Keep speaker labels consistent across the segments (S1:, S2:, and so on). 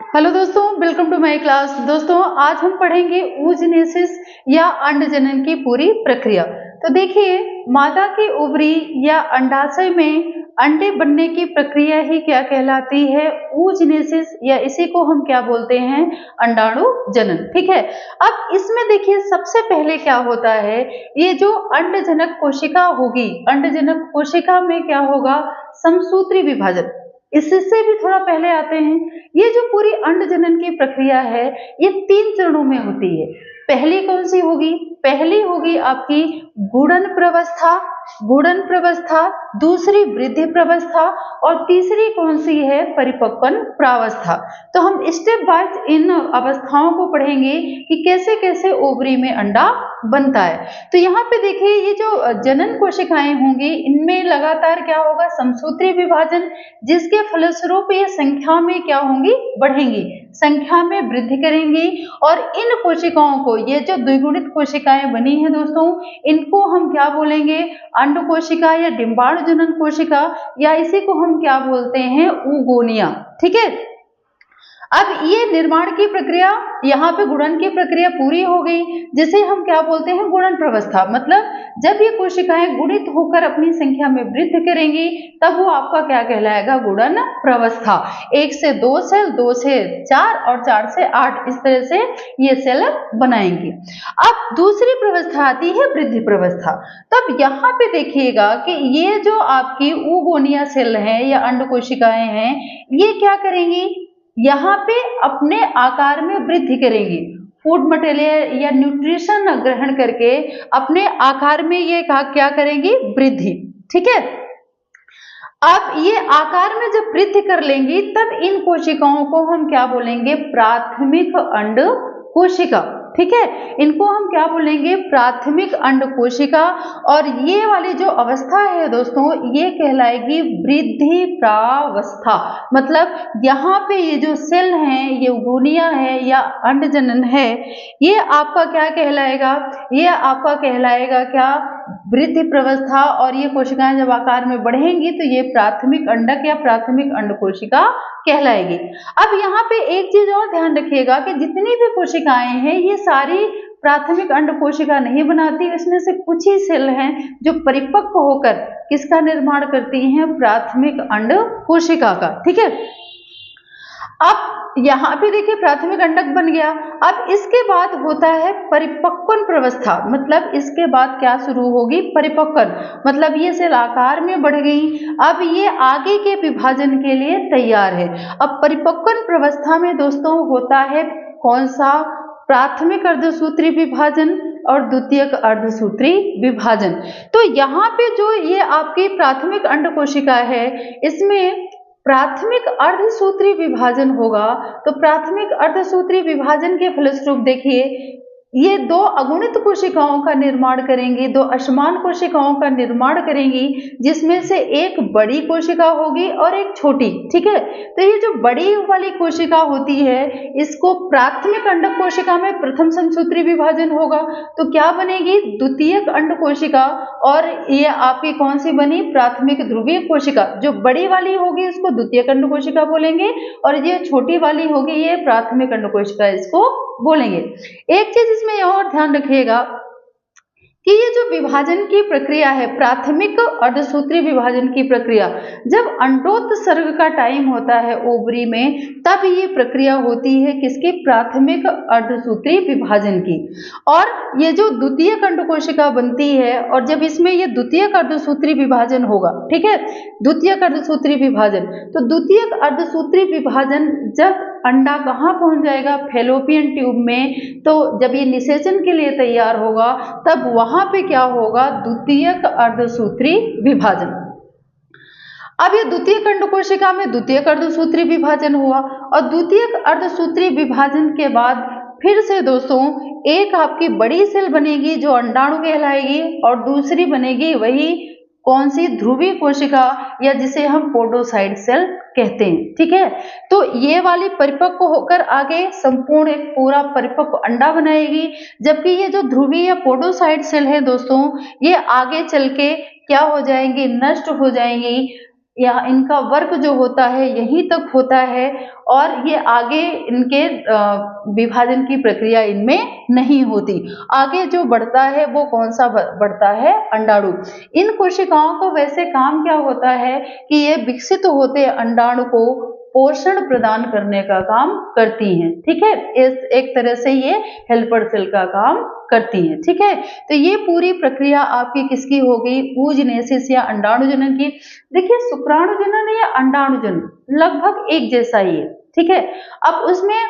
S1: Hello दोस्तों, welcome to my class. दोस्तों, आज हम पढ़ेंगे oogenesis या अंड जनन की पूरी प्रक्रिया। तो देखिए, मादा की ओवरी या अंडाशय में अंडे बनने की प्रक्रिया ही क्या कहलाती है? oogenesis, या इसी को हम क्या बोलते हैं? अंडाणु जनन। ठीक है। अब इसमें देखिए, सबसे पहले क्या होता है, ये जो अंडजनक कोशिका होगी, अंडजनक कोशिका में क्या होगा? समसूत्री विभाजन। इससे भी थोड़ा पहले आते हैं। ये जो पूरी अंड जनन की प्रक्रिया है, ये 3 चरणों में होती है। पहली कौन सी होगी? पहली होगी आपकी गुणन प्रवस्था, गुणन प्रवस्था, दूसरी वृद्धि प्रवस्था और तीसरी कौन सी है? परिपक्वन प्रावस्था। तो हम स्टेप वाइज इन अवस्थाओं को पढ़ेंगे कि कैसे कैसे ओवरी में अंडा बनता है। तो यहाँ पे देखिए, ये जो जनन कोशिकाएं होंगी, इनमें लगातार क्या होगा? समसूत्री विभाजन, जिसके फलस्वरूप ये संख्या में क्या होंगी? बढ़ेंगी, संख्या में वृद्धि करेंगी। और इन कोशिकाओं को, ये जो द्विगुणित कोशिकाएं बनी है दोस्तों, इनको हम क्या बोलेंगे? अंड कोशिका या डिंबाणु जनन कोशिका, या इसी को हम क्या बोलते हैं? ऊगोनिया। ठीक है। अब ये निर्माण की प्रक्रिया, यहाँ पे गुणन की प्रक्रिया पूरी हो गई, जिसे हम क्या बोलते हैं? गुणन प्रवस्था। मतलब जब ये कोशिकाएं गुणित होकर अपनी संख्या में वृद्धि करेंगी, तब वो आपका क्या कहलाएगा? गुणन प्रवस्था। 1 से 2 सेल, 2 से 4 और 4 से 8, इस तरह से ये सेल बनाएंगी। अब दूसरी प्रवस्था आती है वृद्धि प्रवस्था। तब यहाँ पे देखिएगा कि ये जो आपकी ऊगोनिया सेल है या अंड कोशिकाएं हैं, ये क्या करेंगी? यहाँ पे अपने आकार में वृद्धि करेंगी, फूड मटेरियल या न्यूट्रिशन ग्रहण करके अपने आकार में ये क्या करेंगी? वृद्धि। ठीक है। अब ये आकार में जब वृद्धि कर लेंगी, तब इन कोशिकाओं को हम क्या बोलेंगे? प्राथमिक अंड कोशिका। ठीक है। इनको हम क्या बोलेंगे? प्राथमिक अंड कोशिका। और ये वाली जो अवस्था है दोस्तों, ये कहलाएगी वृद्धि प्रावस्था। मतलब यहाँ पे ये जो सेल हैं, ये ऊगोनिया है या अंड जनन है, ये आपका क्या कहलाएगा? ये आपका कहलाएगा क्या? वृद्धि प्रवस्था। और ये कोशिकाएं जब आकार में बढ़ेंगी, तो ये प्राथमिक अंडक या प्राथमिक अंड कोशिका कहलाएगी। अब यहाँ पे एक चीज और ध्यान रखिएगा कि जितनी भी कोशिकाएं हैं, ये सारी प्राथमिक अंड कोशिका नहीं बनाती। इसमें से कुछ ही सेल हैं जो परिपक्व होकर किसका निर्माण करती हैं? प्राथमिक अंड कोशिका का। ठीक है। अब यहाँ पे देखिए, प्राथमिक अंडक बन गया। अब इसके बाद होता है परिपक्वन प्रवस्था। मतलब इसके बाद क्या शुरू होगी? परिपक्वन। मतलब ये सेल आकार में बढ़ गई, अब ये आगे के विभाजन के लिए तैयार है। अब परिपक्वन प्रवस्था में दोस्तों होता है कौन सा? प्राथमिक अर्धसूत्री विभाजन और द्वितीयक अर्धसूत्री विभाजन। तो यहाँ पे जो ये आपकी प्राथमिक अंड कोशिका है, इसमें प्राथमिक अर्धसूत्री विभाजन होगा। तो प्राथमिक अर्धसूत्री विभाजन के फलस्वरूप देखिए, ये 2 अगुणित कोशिकाओं का निर्माण करेंगी, 2 असमान कोशिकाओं का निर्माण करेंगी, जिसमें से एक बड़ी कोशिका होगी और एक छोटी। ठीक है। तो ये जो बड़ी वाली कोशिका होती है, इसको प्राथमिक अंडक कोशिका में प्रथम समसूत्री विभाजन होगा, तो क्या बनेगी? द्वितीयक अंड कोशिका। और ये आपकी कौन सी बनी? प्राथमिक ध्रुवीय कोशिका। जो बड़ी वाली होगी इसको द्वितीयक अंड कोशिका बोलेंगे, और ये छोटी वाली होगी, ये प्राथमिक अंड कोशिका इसको बोलेंगे। एक चीज इसमें और ध्यान रखिएगा कि ये जो विभाजन की प्रक्रिया है, प्राथमिक अर्धसूत्री विभाजन की प्रक्रिया, जब अंडोत्सर्ग का टाइम होता है ओवरी में, तब ये प्रक्रिया होती है किसकी? प्राथमिक अर्धसूत्री विभाजन की। और ये जो द्वितीयक अंड कोशिका बनती है, और जब इसमें ये द्वितीयक अर्धसूत्री विभाजन होगा, ठीक है, द्वितीयक अर्धसूत्री विभाजन, तो द्वितीयक अर्धसूत्री विभाजन जब अंडा कहाँ पहुंच जाएगा? फैलोपियन ट्यूब में। तो जब ये निषेचन के लिए तैयार होगा, तब वहां पे क्या होगा? द्वितीयक अर्धसूत्री विभाजन। अब ये द्वितीयक अंड कोशिका में द्वितीयक अर्धसूत्री विभाजन हुआ, और द्वितीयक अर्धसूत्री विभाजन के बाद फिर से दोस्तों एक आपकी बड़ी सेल बनेगी जो अंडाणु कहलाएगी, और दूसरी बनेगी वही कौन सी? ध्रुवीय कोशिका, या जिसे हम पोडोसाइट सेल कहते हैं। ठीक है। तो ये वाली परिपक्व होकर आगे संपूर्ण एक पूरा परिपक्व अंडा बनाएगी, जबकि ये जो ध्रुवीय या पोडोसाइट सेल है दोस्तों, ये आगे चल के क्या हो जाएंगी? नष्ट हो जाएंगी। या इनका वर्क जो होता है यहीं तक होता है और ये आगे इनके विभाजन की प्रक्रिया इनमें नहीं होती। आगे जो बढ़ता है वो कौन सा बढ़ता है? अंडाणु। इन कोशिकाओं को वैसे काम क्या होता है कि ये विकसित होते अंडाणु को पोषण प्रदान करने का काम करती हैं, ठीक है। इस एक तरह से ये हेल्पर सेल का काम करती हैं, ठीक है। तो ये पूरी प्रक्रिया आपकी किसकी हो गई? oogenesis या अंडाणुजनन की। देखिए शुक्राणुजनन या अंडाणुजनन लगभग एक जैसा ही है, ठीक है। अब उसमें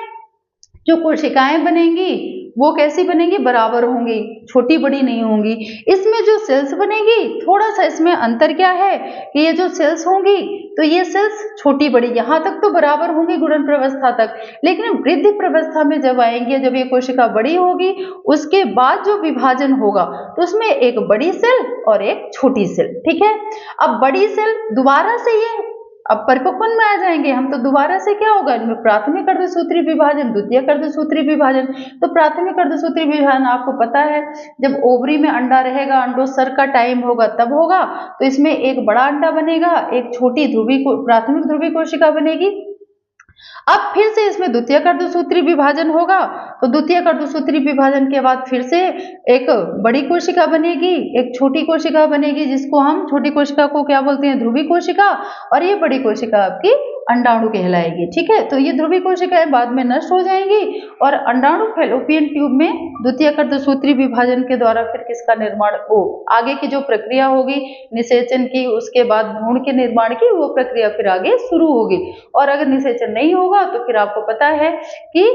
S1: जो कोशिकाएं बनेंगी वो कैसी बनेंगी? बराबर होंगी, छोटी बड़ी नहीं होंगी। इसमें जो सेल्स बनेगी थोड़ा सा इसमें अंतर क्या है कि ये जो सेल्स होंगी तो ये सेल्स छोटी बड़ी यहाँ तक तो बराबर होंगी गुणन प्रवस्था तक, लेकिन वृद्धि प्रवस्था में जब आएंगे, जब ये कोशिका बड़ी होगी उसके बाद जो विभाजन होगा तो उसमें एक बड़ी सेल और एक छोटी सेल, ठीक है। अब बड़ी सेल दोबारा से ये अब परिपक्वन में आ जाएंगे हम, तो दोबारा से क्या होगा? इनमें प्राथमिक अर्धसूत्रीय विभाजन, द्वितीयक अर्धसूत्रीय विभाजन। तो प्राथमिक अर्धसूत्रीय विभाजन आपको पता है जब ओवरी में अंडा रहेगा, अंडोत्सर्ग का टाइम होगा तब होगा, तो इसमें एक बड़ा अंडा बनेगा, एक छोटी प्राथमिक ध्रुवीय कोशिका बनेगी। अब फिर से इसमें द्वितीयक अर्धसूत्रीय विभाजन होगा, तो द्वितीयक अर्धसूत्रीय विभाजन के बाद फिर से एक बड़ी कोशिका बनेगी, एक छोटी कोशिका बनेगी, जिसको हम छोटी कोशिका को क्या बोलते हैं? ध्रुवीय कोशिका, और ये बड़ी कोशिका आपकी अंडाणु कहलाएगी, ठीक है। तो ये ध्रुवीय कोशिकाएं बाद में नष्ट हो जाएंगी और अंडाणु फैलोपियन ट्यूब में द्वितीयक अर्धसूत्रीय विभाजन के द्वारा फिर किसका निर्माण हो? आगे की जो प्रक्रिया होगी निषेचन की, उसके बाद भ्रूण के निर्माण की, वो प्रक्रिया फिर आगे शुरू होगी। और अगर निषेचन नहीं होगा तो फिर आपको पता है कि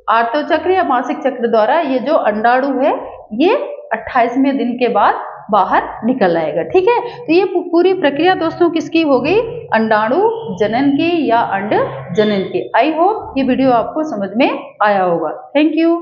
S1: आर्तोचक्र या मासिक चक्र द्वारा ये जो अंडाणु है ये 28वें दिन के बाद बाहर निकल आएगा, ठीक है। तो ये पूरी प्रक्रिया दोस्तों किसकी हो गई? अंडाणु जनन की या अंड जनन की। आई होप ये वीडियो आपको समझ में आया होगा। Thank you.